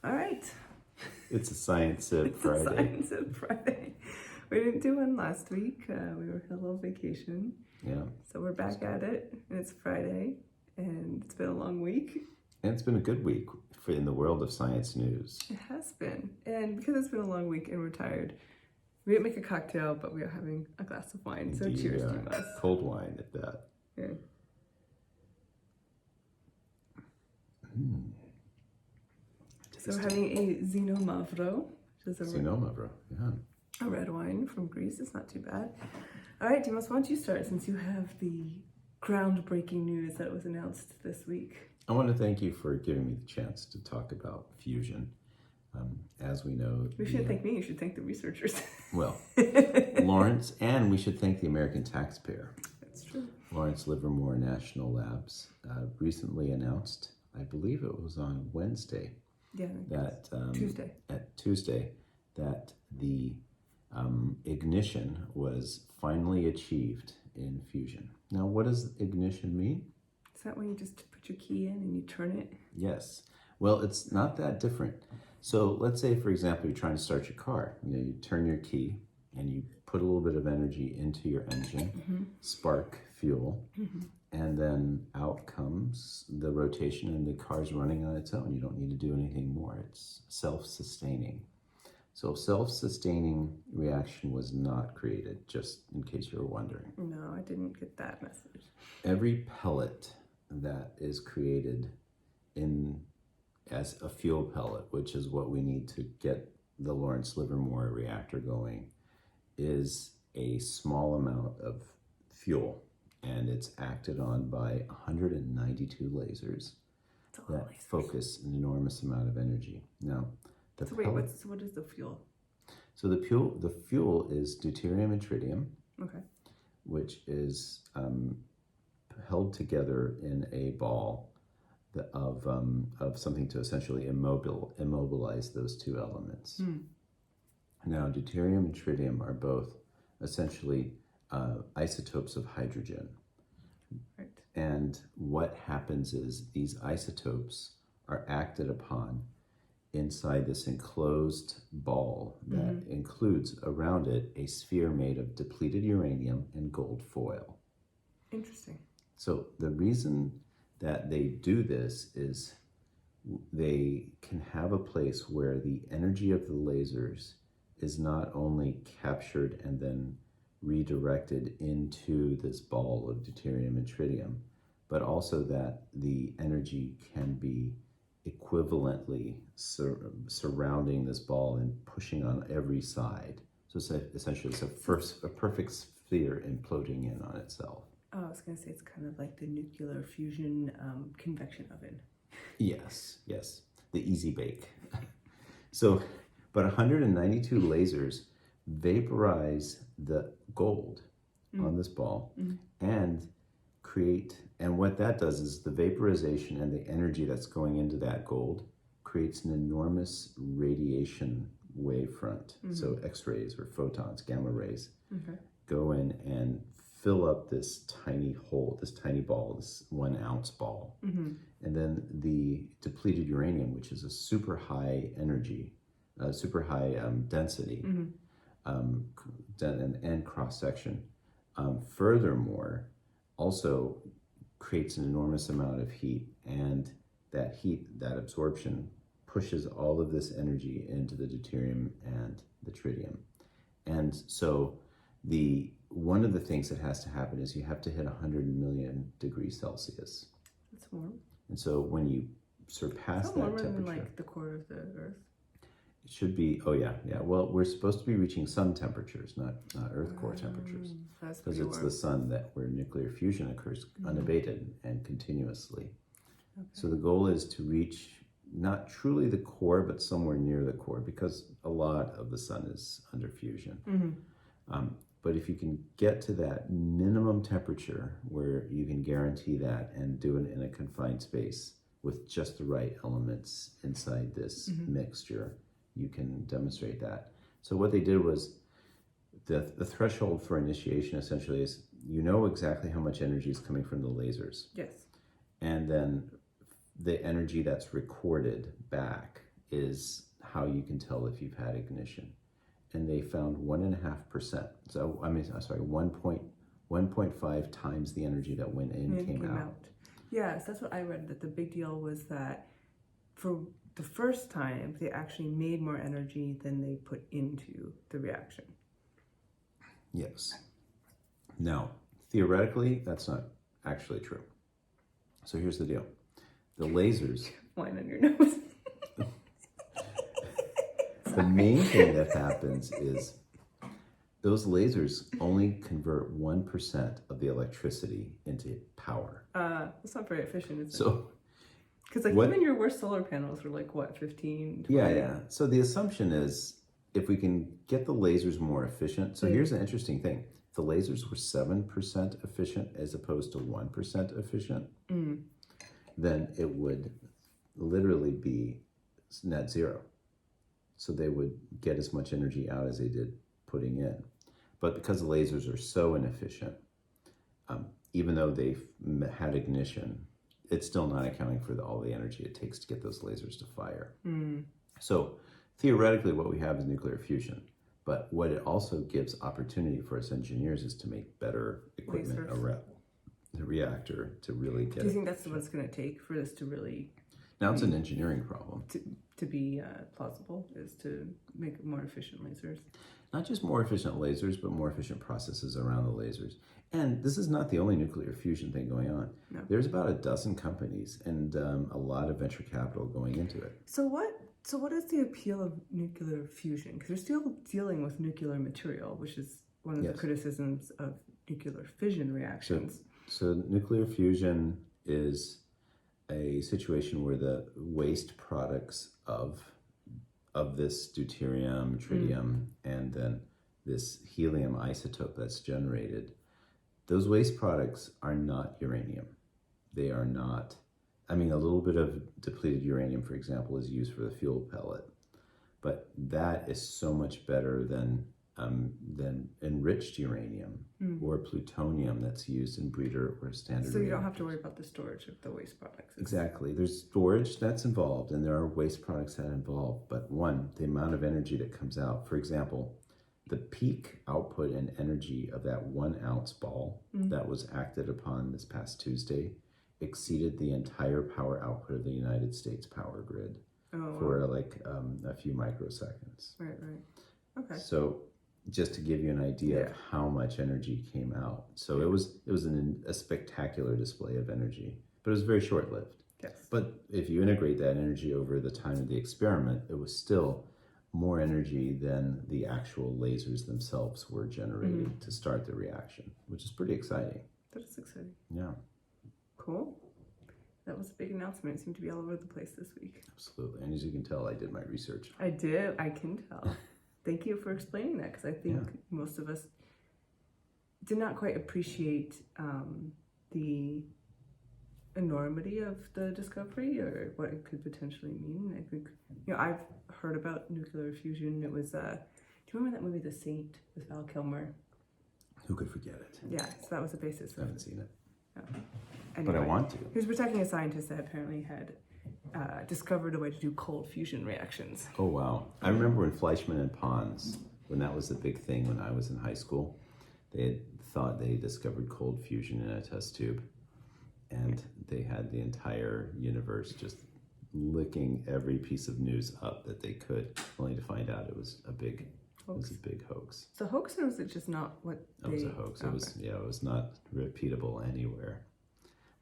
All right. It's a Science Sip It's Friday. a Science Sip Friday. We didn't do one last week. We were on a little vacation. Yeah. So we're back at it, and it's Friday, and it's been a long week. And it's been a good week in the world of science news. It has been. And because it's been a long week and we're tired, we didn't make a cocktail, but we are having a glass of wine. So Indeed, cheers, Dimos. Cold wine at that. Yeah. So we're having a Zino Mavro, which is a red wine from Greece. It's not too bad. All right, Dimos, why don't you start since you have the groundbreaking news that was announced this week? I want to thank you for giving me the chance to talk about fusion. As we know, You shouldn't thank me, you should thank the researchers. Well, Lawrence, and we should thank the American taxpayer. That's true. Lawrence Livermore National Labs recently announced, I believe it was on Wednesday, that Tuesday, that the ignition was finally achieved in fusion. Now, what does ignition mean? Is that when you just put your key in and you turn it? Yes. Well, it's not that different. So let's say, for example, you're trying to start your car. You turn your key and you put a little bit of energy into your engine, spark fuel, and then out comes the rotation and the car's running on its own. You don't need to do anything more. It's self-sustaining. So self-sustaining reaction was not created, just in case you were wondering. No, I didn't get that message. Every pellet that is created as a fuel pellet, which is what we need to get the Lawrence Livermore reactor going, is a small amount of fuel, and it's acted on by 192 lasers that focus an enormous amount of energy. Now, what is the fuel? So the fuel is deuterium and tritium, which is held together in a ball of something to essentially immobilize those two elements. Now, deuterium and tritium are both essentially isotopes of hydrogen. Right. And what happens is these isotopes are acted upon inside this enclosed ball that includes around it a sphere made of depleted uranium and gold foil. Interesting. So the reason that they do this is they can have a place where the energy of the lasers is not only captured and then redirected into this ball of deuterium and tritium, but also that the energy can be equivalently surrounding this ball and pushing on every side. So essentially it's a perfect sphere imploding in on itself. Oh, I was going to say it's kind of like the nuclear fusion convection oven. Yes, the easy bake. So, but 192 lasers vaporize the gold on this ball and what that does is the vaporization and the energy that's going into that gold creates an enormous radiation wavefront. So X-rays or photons, gamma rays, go in and fill up this tiny hole, this tiny ball, this 1 ounce ball. And then the depleted uranium, which is a super high energy, super high density and cross section, furthermore, also creates an enormous amount of heat, and that heat, that absorption, pushes all of this energy into the deuterium and the tritium. And so one of the things that has to happen is you have to hit 100 million degrees Celsius. That's warm. And so when you surpass that temperature, than like the core of the Earth. It should be. Oh yeah. Well, we're supposed to be reaching sun temperatures, not Earth core temperatures, because it's the sun where nuclear fusion occurs unabated and continuously. So the goal is to reach not truly the core, but somewhere near the core, because a lot of the sun is under fusion. But if you can get to that minimum temperature where you can guarantee that and do it in a confined space with just the right elements inside this mixture, you can demonstrate that. So what they did was the threshold for initiation essentially is you know exactly how much energy is coming from the lasers. Yes. And then the energy that's recorded back is how you can tell if you've had ignition. And they found 1.5%. So, I mean, I'm sorry, 1.5 times the energy that went in came out. Yes, that's what I read, that the big deal was that for the first time, they actually made more energy than they put into the reaction. Yes. Now, theoretically, that's not actually true. So here's the deal. The lasers... Wine on your nose. The main thing that happens is those lasers only convert 1% of the electricity into power. That's not very efficient, is it? So, because like even your worst solar panels were like what, 15, 20? Yeah. So the assumption is if we can get the lasers more efficient. So here's the interesting thing: if the lasers were 7% efficient as opposed to 1% efficient, then it would literally be net zero. So they would get as much energy out as they did putting in. But because the lasers are so inefficient, even though they've had ignition, it's still not accounting for all the energy it takes to get those lasers to fire. So theoretically what we have is nuclear fusion. But what it also gives opportunity for us engineers is to make better equipment around the reactor to really get it. Do you think that's what it's going to take for this to really... Now it's an engineering problem. To be plausible, is to make more efficient lasers. Not just more efficient lasers, but more efficient processes around the lasers. And this is not the only nuclear fusion thing going on. No. There's about a dozen companies and a lot of venture capital going into it. So what is the appeal of nuclear fusion? Because we're still dealing with nuclear material, which is one of the criticisms of nuclear fission reactions. So nuclear fusion is a situation where the waste products of this deuterium, tritium, and then this helium isotope that's generated, those waste products are not uranium. They are not, I mean, a little bit of depleted uranium, for example, is used for the fuel pellet, but that is so much better than enriched uranium or plutonium that's used in breeder or standard. So you don't have to worry about the storage of the waste products. Exactly. There's storage that's involved and there are waste products that are involved, but the amount of energy that comes out, for example, the peak output and energy of that 1 ounce ball that was acted upon this past Tuesday exceeded the entire power output of the United States power grid for like a few microseconds. Right. Okay. So just to give you an idea of how much energy came out. So it was a spectacular display of energy, but it was very short-lived. Yes. But if you integrate that energy over the time of the experiment, it was still more energy than the actual lasers themselves were generating to start the reaction, which is pretty exciting. That is exciting. Yeah. Cool. That was a big announcement. It seemed to be all over the place this week. Absolutely. And as you can tell, I did my research. I did. I can tell. Thank you for explaining that, because I think most of us did not quite appreciate the enormity of the discovery or what it could potentially mean. I think, I've heard about nuclear fusion. It was, do you remember that movie, The Saint, with Val Kilmer? Who could forget it? Yeah, so that was the basis. I haven't seen it. Yeah. But I want to. He was protecting a scientist that apparently had discovered a way to do cold fusion reactions. Oh, wow. I remember when Fleischmann and Pons, when that was the big thing when I was in high school, they had thought they discovered cold fusion in a test tube. And they had the entire universe just licking every piece of news up that they could, only to find out it was a big hoax. So hoax, or was it just not what It was a hoax. It was, it was not repeatable anywhere.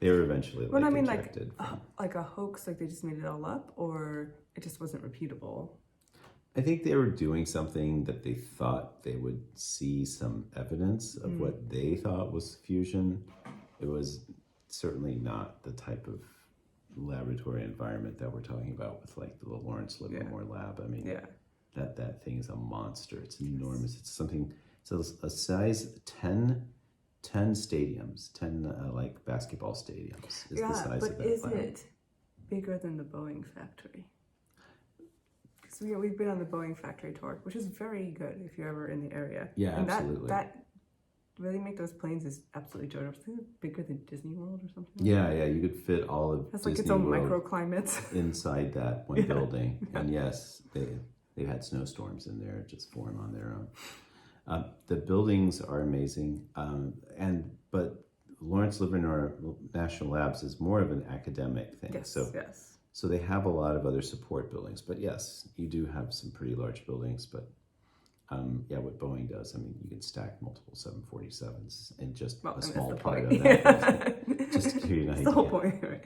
They were eventually ejected. Like a hoax, like they just made it all up, or it just wasn't repeatable? I think they were doing something that they thought they would see some evidence of what they thought was fusion. It was certainly not the type of laboratory environment that we're talking about with like the Lawrence Livermore lab. I mean, that thing is a monster. It's enormous. It's something, so a size 10 stadiums, 10 like basketball stadiums is the size of that. But is it bigger than the Boeing factory? Because we've been on the Boeing factory tour, which is very good if you're ever in the area. Yeah, and absolutely. That where they make those planes is absolutely ginormous. I think it's bigger than Disney World or something. Yeah, yeah, you could fit all of It's Disney like its own World microclimates inside that one building. And yes, they've had snowstorms in there just form on their own. The buildings are amazing, but Lawrence Livermore National Labs is more of an academic thing. Yes, yes. So they have a lot of other support buildings, but yes, you do have some pretty large buildings. But what Boeing does, I mean, you can stack multiple 747s in just a small part of that. Just to give you an idea. That's the whole point, right?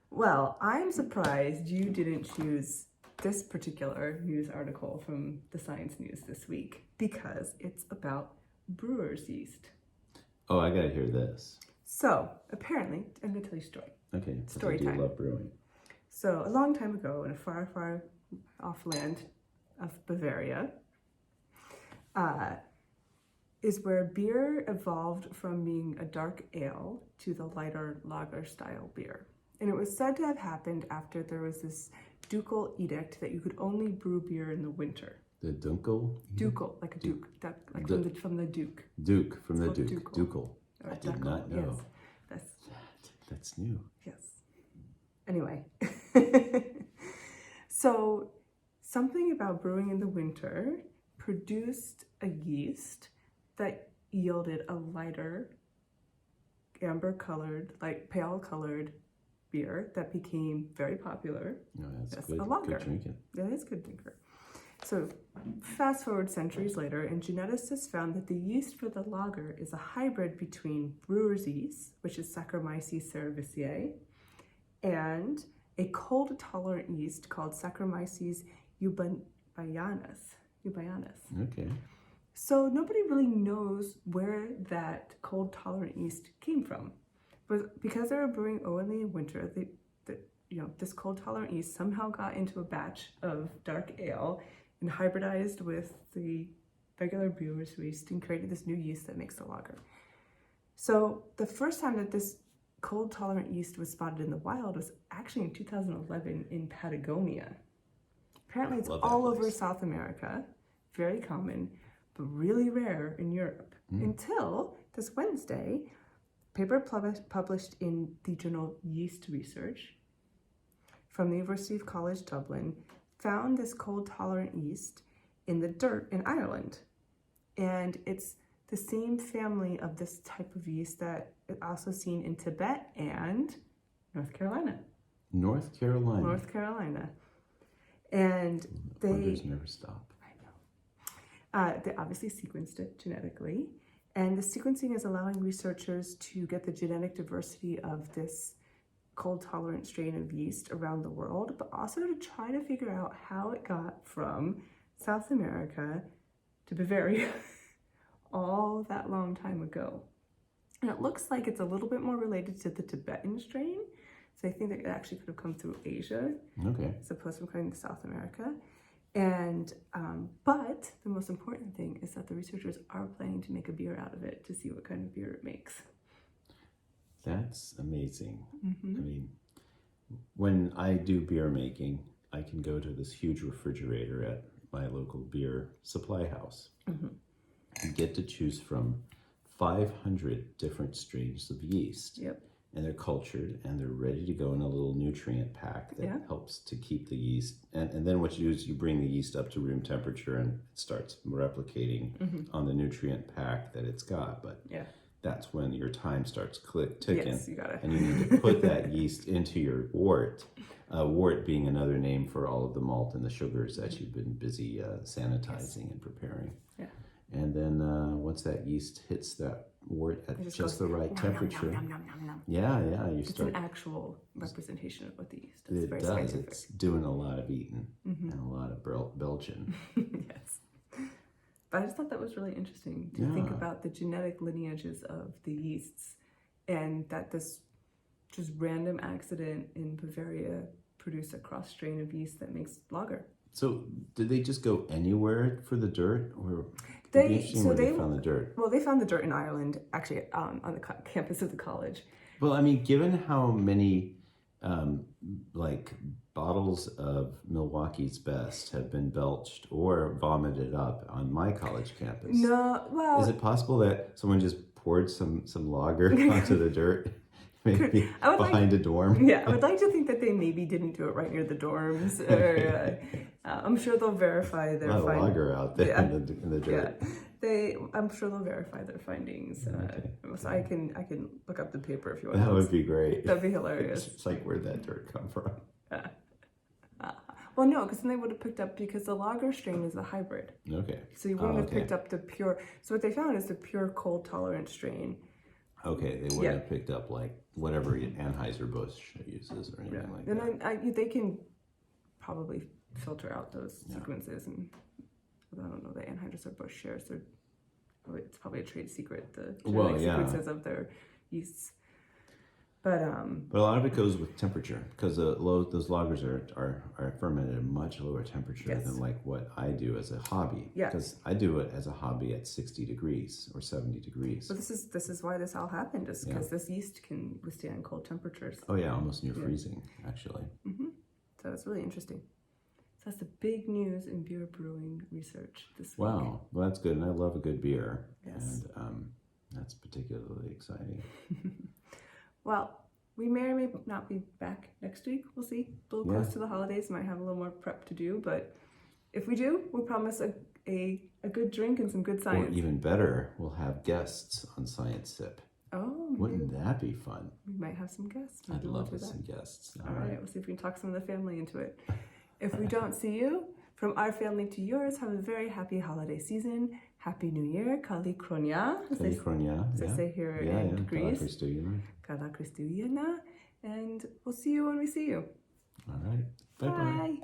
Well, I'm surprised you didn't choose this particular news article from the Science News this week because it's about brewer's yeast. Oh, I gotta hear this. So, apparently, I'm gonna tell you a story. Okay, story time. I do time. love brewing. So, a long time ago, in a far, far off land of Bavaria, is where beer evolved from being a dark ale to the lighter lager style beer. And it was said to have happened after there was this ducal edict that you could only brew beer in the winter. The Dunkel? Ducal, like a duke, like from the duke. Duke, from the duke. Ducal. Ducal. I did not know. Yes. That's new. Yes. Anyway. So, something about brewing in the winter produced a yeast that yielded a lighter, amber-colored, like pale-colored beer that became very popular. No, that's a lager. Good drinking. That is good drinker. So, fast forward centuries later, and geneticists found that the yeast for the lager is a hybrid between brewer's yeast, which is Saccharomyces cerevisiae, and a cold-tolerant yeast called Saccharomyces eubayanus. Okay. So nobody really knows where that cold-tolerant yeast came from, but because they were brewing only in winter, this cold-tolerant yeast somehow got into a batch of dark ale and hybridized with the regular brewer's yeast and created this new yeast that makes the lager. So the first time that this cold-tolerant yeast was spotted in the wild was actually in 2011 in Patagonia. Apparently it's all over South America, very common, but really rare in Europe. Until this Wednesday, a paper published in the journal Yeast Research from the University of College Dublin found this cold-tolerant yeast in the dirt in Ireland. And it's the same family of this type of yeast that is also seen in Tibet and North Carolina. North Carolina. And wonders never stop. I know. They obviously sequenced it genetically. And the sequencing is allowing researchers to get the genetic diversity of this cold-tolerant strain of yeast around the world, but also to try to figure out how it got from South America to Bavaria all that long time ago. And it looks like it's a little bit more related to the Tibetan strain. So I think that it actually could have come through Asia, as opposed to coming to South America. And but the most important thing is that the researchers are planning to make a beer out of it to see what kind of beer it makes. That's amazing. I mean, when I do beer making, I can go to this huge refrigerator at my local beer supply house and get to choose from 500 different strains of yeast. Yep. And they're cultured and they're ready to go in a little nutrient pack that helps to keep the yeast. And then what you do is you bring the yeast up to room temperature and it starts replicating on the nutrient pack that it's got. But that's when your time starts ticking. Yes, you got it. And you need to put that yeast into your wort. Wort being another name for all of the malt and the sugars that you've been busy sanitizing and preparing. Yeah. And then once that yeast hits that wort at just the right temperature. You it's an actual representation of what the yeast is. It does. Scientific. It's doing a lot of eating and a lot of belching. Yes. But I just thought that was really interesting to think about the genetic lineages of the yeasts and that this just random accident in Bavaria produced a cross strain of yeast that makes lager. So did they just go anywhere for the dirt, or they found the dirt? Well, they found the dirt in Ireland, actually, on the campus of the college. Well, I mean, given how many bottles of Milwaukee's Best have been belched or vomited up on my college campus. No, well... Is it possible that someone just poured some lager onto the dirt? Maybe behind a dorm? Yeah, I would like to think that they maybe didn't do it right near the dorms. Or, I'm sure they'll verify their findings. A lot of lager out there in the dirt. Yeah. I'm sure they'll verify their findings. Okay. So I can look up the paper if you want. That would be great. That'd be hilarious. It's like, where'd that dirt come from? Well, no, because then they would have picked up, because the lager strain is a hybrid. Okay. So you wouldn't have picked up the pure. So what they found is the pure cold tolerant strain. Okay, they wouldn't have picked up like whatever Anheuser-Busch uses or anything like that. And they can probably filter out those sequences, and I don't know, the Anheuser-Busch shares their. It's probably a trade secret, the genetic sequences of their yeasts. But a lot of it goes with temperature, because those lagers are fermented at a much lower temperature than like what I do as a hobby. Yeah. Because I do it as a hobby at 60 degrees or 70 degrees. But this is why this all happened, is because this yeast can withstand cold temperatures. Oh yeah, almost near freezing, actually. Mm-hmm. So it's really interesting. So that's the big news in beer brewing research this week. Wow, well that's good, and I love a good beer. Yes. And that's particularly exciting. Well, we may or may not be back next week. We'll see. A little close to the holidays, might have a little more prep to do, but if we do, we promise a good drink and some good science. Or even better, we'll have guests on Science Sip. Oh, wouldn't that be fun? We might have some guests. I'd love some guests. All right, we'll see if we can talk some of the family into it. If we don't see you, from our family to yours, have a very happy holiday season. Happy New Year, Kali Kronia, as they say here in Greece. Kala Christouyena, and we'll see you when we see you. All right. Bye-bye. Bye.